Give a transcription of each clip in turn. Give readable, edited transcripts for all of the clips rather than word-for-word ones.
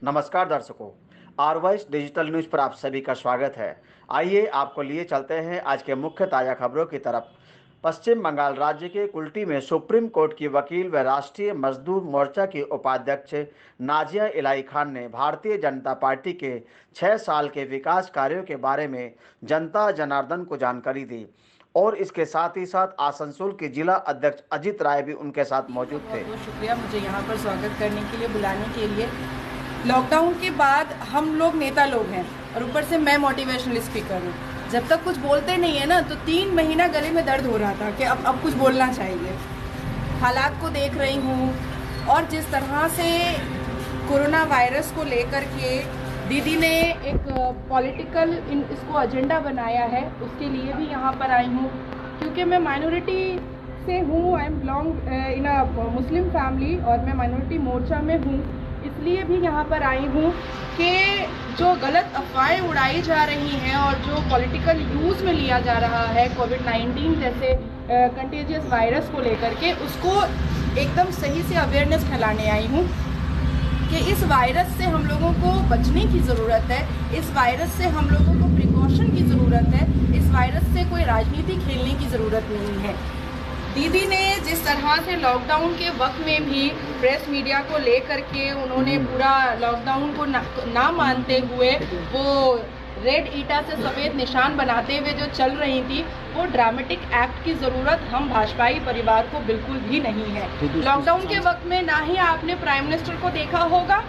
नमस्कार दर्शकों, our voice digital news पर आप सभी का स्वागत है। आइए आपको लिए चलते हैं आज के मुख्य ताज़ा खबरों की तरफ। पश्चिम बंगाल राज्य के कुल्टी में सुप्रीम कोर्ट की वकील व राष्ट्रीय मजदूर मोर्चा की उपाध्यक्ष नाजिया इलाही खान ने भारतीय जनता पार्टी के 6 साल के विकास कार्यों के बारे में जनता जनार्दन को जानकारी दी और इसके साथ ही साथ आसनसोल के जिला अध्यक्ष अजित राय भी उनके साथ मौजूद थे। बहुत बहुत शुक्रिया मुझे यहाँ पर स्वागत करने के लिए, बुलाने के लिए। लॉकडाउन के बाद हम लोग नेता लोग हैं और ऊपर से मैं मोटिवेशनल स्पीकर हूँ। जब तक कुछ बोलते नहीं है ना तो 3 महीना गले में दर्द हो रहा था कि अब कुछ बोलना चाहिए। हालात को देख रही हूँ और जिस तरह से कोरोना वायरस को लेकर के दीदी ने एक पॉलिटिकल इसको एजेंडा बनाया है, उसके लिए भी यहाँ पर आई हूँ। क्योंकि मैं माइनॉरिटी से हूँ, I am belong in a Muslim family और मैं माइनॉरिटी मोर्चा में हूँ, इसलिए भी यहाँ पर आई हूँ कि जो गलत अफवाहें उड़ाई जा रही हैं और जो पॉलिटिकल यूज़ में लिया जा रहा है कोविड-19 जैसे कंटेजियस वायरस को लेकर के, उसको एकदम सही से अवेयरनेस फैलाने आई हूँ कि इस वायरस से हम लोगों को बचने की ज़रूरत है, इस वायरस से हम लोगों को प्रिकॉशन की ज़रूरत है, इस वायरस से कोई राजनीति खेलने की ज़रूरत नहीं है। दीदी ने जिस तरह से लॉकडाउन के वक्त में भी प्रेस मीडिया को लेकर के उन्होंने पूरा लॉकडाउन को ना मानते हुए वो रेड ईटा से सफ़ेद निशान बनाते हुए जो चल रही थी, वो ड्रामेटिक एक्ट की ज़रूरत हम भाजपाई परिवार को बिल्कुल भी नहीं है। लॉकडाउन के वक्त में ना ही आपने प्राइम मिनिस्टर को देखा होगा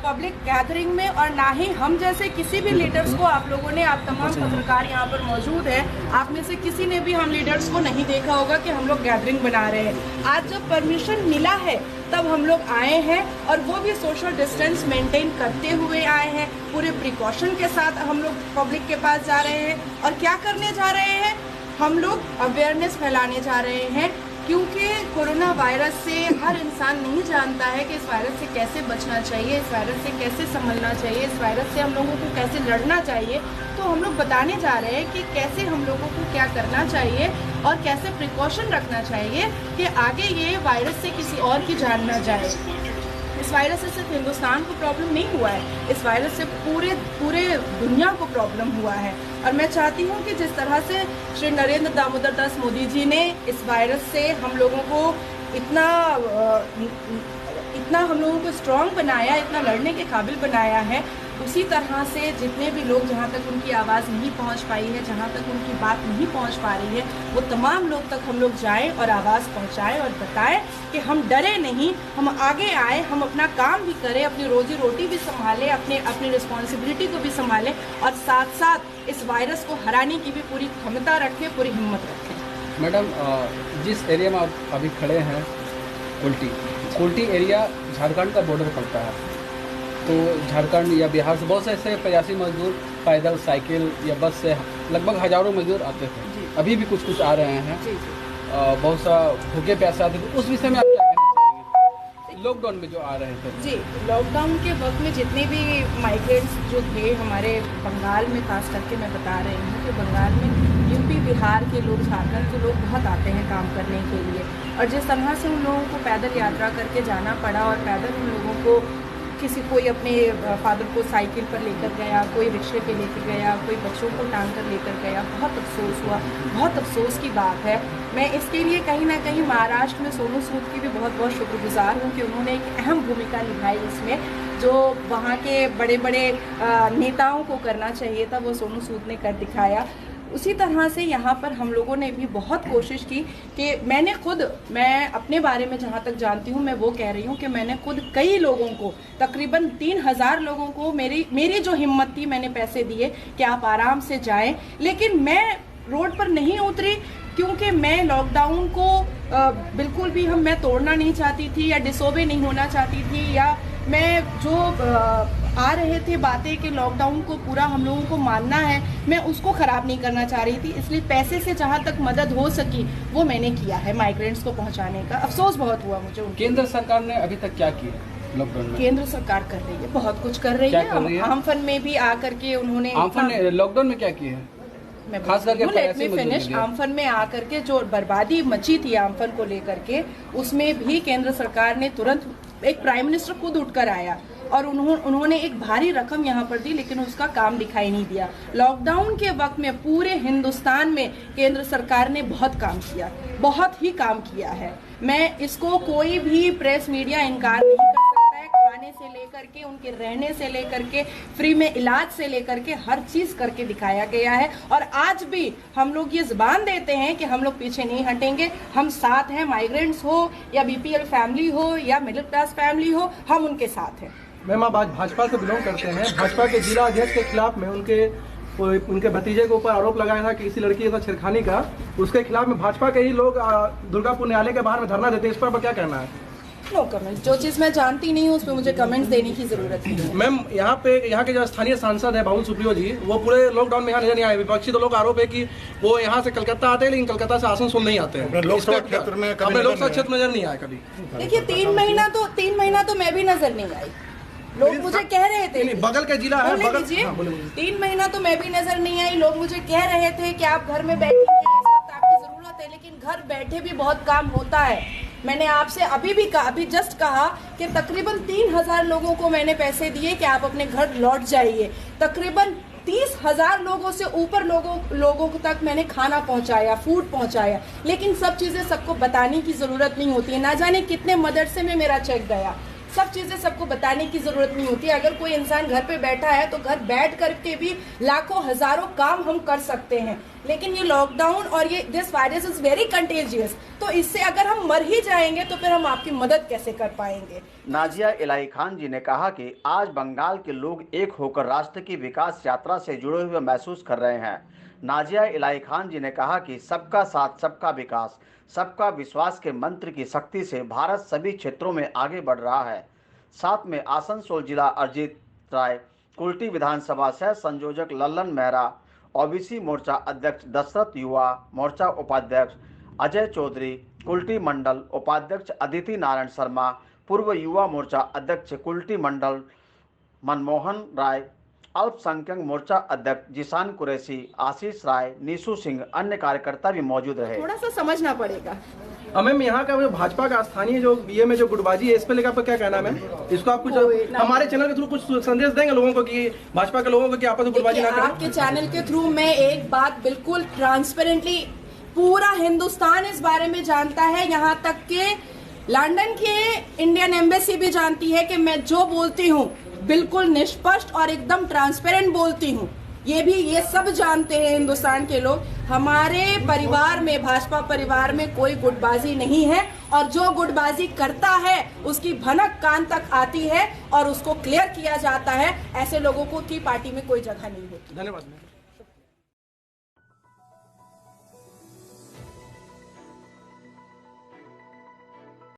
पब्लिक गैदरिंग में, और ना ही हम जैसे किसी भी लीडर्स को आप लोगों ने, आप तमाम पत्रकार यहाँ पर मौजूद हैं, आप में से किसी ने भी हम लीडर्स को नहीं देखा होगा कि हम लोग गैदरिंग बना रहे हैं। आज जब परमिशन मिला है तब हम लोग आए हैं और वो भी सोशल डिस्टेंस मेंटेन करते हुए आए हैं, पूरे प्रिकॉशन के साथ हम लोग पब्लिक के पास जा रहे हैं। और क्या करने जा रहे हैं? हम लोग अवेयरनेस फैलाने जा रहे हैं, क्योंकि कोरोना वायरस से हर इंसान नहीं जानता है कि इस वायरस से कैसे बचना चाहिए, इस वायरस से कैसे संभलना चाहिए, इस वायरस से हम लोगों को कैसे लड़ना चाहिए। तो हम लोग बताने जा रहे हैं कि कैसे हम लोगों को क्या करना चाहिए और कैसे प्रिकॉशन रखना चाहिए कि आगे ये वायरस से किसी और की जान ना जाए। इस वायरस से सिर्फ हिंदुस्तान को प्रॉब्लम नहीं हुआ है, इस वायरस से पूरे दुनिया को प्रॉब्लम हुआ है। और मैं चाहती हूँ कि जिस तरह से श्री नरेंद्र दामोदर दास मोदी जी ने इस वायरस से हम लोगों को इतना हम लोगों को स्ट्रॉन्ग बनाया, इतना लड़ने के काबिल बनाया है, उसी तरह से जितने भी लोग जहाँ तक उनकी आवाज़ नहीं पहुँच पाई है, जहाँ तक उनकी बात नहीं पहुँच पा रही है, वो तमाम लोग तक हम लोग जाएं और आवाज़ पहुँचाएं और बताएं कि हम डरे नहीं, हम आगे आए, हम अपना काम भी करें, अपनी रोजी रोटी भी संभालें, अपनी रिस्पॉन्सिबिलिटी को भी संभालें और साथ साथ इस वायरस को हराने की भी पूरी क्षमता रखें, पूरी हिम्मत रखें। मैडम, जिस एरिया में आप अभी खड़े हैं, कुल्टी एरिया झारखंड का बॉर्डर पड़ता है, तो झारखंड या बिहार से बहुत से ऐसे प्रवासी मजदूर पैदल, साइकिल या बस से लगभग हज़ारों मजदूर आते थे, अभी भी कुछ आ रहे हैं। बहुत सा भूखे प्यासे आते थे, उस विषय में आप क्या कहना चाहेंगे? लॉकडाउन में जो आ रहे थे जी, लॉकडाउन के वक्त में जितने भी माइग्रेंट्स जो थे हमारे बंगाल में, खास करके मैं बता रही हूँ कि बंगाल में यूपी, बिहार के लोग, झारखंड के लोग बहुत आते हैं काम करने के लिए, और जिस तरह से उन लोगों को पैदल यात्रा करके जाना पड़ा और पैदल उन लोगों को कोई अपने फादर को साइकिल पर लेकर गया, कोई रिक्शे पे लेकर गया, कोई बच्चों को टांग कर लेकर गया, बहुत अफसोस हुआ, बहुत अफसोस की बात है। मैं इसके लिए कहीं ना कहीं महाराष्ट्र में सोनू सूद की भी बहुत बहुत शुक्रगुजार हूँ कि उन्होंने एक अहम भूमिका निभाई इसमें, जो वहाँ के बड़े बड़े नेताओं को करना चाहिए था वो सोनू सूद ने कर दिखाया। उसी तरह से यहाँ पर हम लोगों ने भी बहुत कोशिश की कि मैं अपने बारे में जहाँ तक जानती हूँ, मैं वो कह रही हूँ कि मैंने खुद कई लोगों को, तकरीबन 3000 लोगों को, मेरी जो हिम्मत थी, मैंने पैसे दिए कि आप आराम से जाएं। लेकिन मैं रोड पर नहीं उतरी क्योंकि मैं लॉकडाउन को बिल्कुल भी मैं तोड़ना नहीं चाहती थी या डिसोबे नहीं होना चाहती थी, या मैं जो आ रहे थे बातें कि लॉकडाउन को पूरा हम लोगों को मानना है, मैं उसको ख़राब नहीं करना चाह रही थी। इसलिए पैसे से जहाँ तक मदद हो सकी वो मैंने किया है माइग्रेंट्स को पहुँचाने का। अफसोस बहुत हुआ मुझे। केंद्र सरकार ने अभी तक क्या किया लॉकडाउन में? केंद्र सरकार कर रही है, बहुत कुछ कर रही है। आमफन में भी आकर के उन्होंने, आमफन ने लॉकडाउन में क्या किया है? खास करके आमफन में आकर के जो बर्बादी मची थी आमफन को लेकर के, उसमें भी केंद्र सरकार ने तुरंत एक प्राइम मिनिस्टर खुद उठकर आया और उन्होंने एक भारी रकम यहाँ पर दी, लेकिन उसका काम दिखाई नहीं दिया। लॉकडाउन के वक्त में पूरे हिंदुस्तान में केंद्र सरकार ने बहुत काम किया, बहुत ही काम किया है। मैं इसको कोई भी प्रेस मीडिया इनकार नहीं कर सकता है। खाने से लेकर के, उनके रहने से लेकर के, फ्री में इलाज से लेकर के हर चीज करके दिखाया गया है। और आज भी हम लोग ये जुबान देते हैं कि हम लोग पीछे नहीं हटेंगे, हम साथ हैं। माइग्रेंट्स हो या बीपीएल फैमिली हो या मिडिल क्लास फैमिली हो, हम उनके साथ हैं। मैम, आप आज भाजपा से बिलोंग करते हैं। भाजपा के जिला अध्यक्ष के खिलाफ में उनके भतीजे के ऊपर आरोप लगाया था कि किसी लड़की के साथ छेड़खानी का, उसके खिलाफ में भाजपा के ही लोग दुर्गापुर न्यायालय के बाहर में धरना देते हैं। इस पर क्या कहना है? No comment. जो चीज मैं जानती नहीं हूँ उस पर मुझे कमेंट्स देने की जरूरत नहीं है। मैम, यहाँ के जो स्थानीय सांसद है बाबुल सुप्रियो जी, वो पूरे लॉकडाउन में यहाँ नजर नहीं आए। विपक्षी तो लोग आरोप है कि वो यहाँ से कलकत्ता आते हैं, लेकिन कलकत्ता से आसनसोल नहीं आते हैं। लोकसभा क्षेत्र में नजर नहीं आए कभी। देखिए, 3 महीना तो मैं भी नजर नहीं आई। लोग मुझे कह रहे थे, बगल का जिला है, 3 महीना तो मैं भी नजर नहीं आई। लोग मुझे कह रहे थे कि आप घर में बैठे हैं, इस वक्त आपकी जरूरत है, लेकिन घर बैठे भी बहुत काम होता है। मैंने आपसे अभी जस्ट कहा कि तकरीबन 3000 लोगों को मैंने पैसे दिए कि आप अपने घर लौट जाइए। तकरीबन 30,000 लोगों से ऊपर लोगों तक मैंने खाना पहुंचाया, फूड पहुंचाया। लेकिन सब चीजें सबको बताने की जरूरत नहीं होती है। ना जाने कितने मदरसे में मेरा चेक गया। सब चीजें सबको बताने की जरूरत नहीं होती। अगर कोई इंसान घर पे बैठा है तो घर बैठ करके भी लाखों हजारों काम हम कर सकते हैं। लेकिन ये लॉकडाउन और ये this virus is very contagious, तो इससे अगर हम मर ही जाएंगे तो फिर हम आपकी मदद कैसे कर पाएंगे? नाजिया इलाही खान जी ने कहा कि आज बंगाल के लोग एक होकर राष्ट्र की विकास यात्रा से जुड़े हुए महसूस कर रहे हैं। नाजिया इलाही खान जी ने कहा कि सबका साथ, सबका विकास, सबका विश्वास के मंत्र की शक्ति से भारत सभी क्षेत्रों में आगे बढ़ रहा है। साथ में आसनसोल जिला अजित राय, कुल्टी विधानसभा सह संयोजक लल्लन मेहरा, ओबीसी मोर्चा अध्यक्ष दशरथ, युवा मोर्चा उपाध्यक्ष अजय चौधरी, कुल्टी मंडल उपाध्यक्ष अदिति नारायण शर्मा, पूर्व युवा मोर्चा अध्यक्ष कुल्टी मंडल मनमोहन राय, अल्पसंख्यक मोर्चा अध्यक्ष जिशान कुरैशी, आशीष राय, नीशू सिंह, अन्य कार्यकर्ता भी मौजूद रहे। थोड़ा सा समझना पड़ेगा। मैम, यहाँ का जो भाजपा का स्थानीय जो बीए में जो गुटबाजी है, इस पे लेकर आपका क्या कहना है मैम? इसको आप कुछ हमारे चैनल के थ्रू कुछ संदेश देंगे लोगों को कि भाजपा के लोगों को कि आपस में गुटबाजी ना करें? आपके चैनल के थ्रू मैं एक बात बिल्कुल ट्रांसपेरेंटली, पूरा हिंदुस्तान इस बारे में जानता है, यहाँ तक के लंदन के इंडियन एम्बेसी भी जानती है कि मैं जो बोलती हूँ बिल्कुल निष्पक्ष और एकदम ट्रांसपेरेंट बोलती हूँ। ये सब जानते हैं हिंदुस्तान के लोग। हमारे परिवार में, भाजपा परिवार में कोई गुटबाजी नहीं है, और जो गुटबाजी करता है उसकी भनक कान तक आती है और उसको क्लियर किया जाता है। ऐसे लोगों को की पार्टी में कोई जगह नहीं होती। धन्यवाद।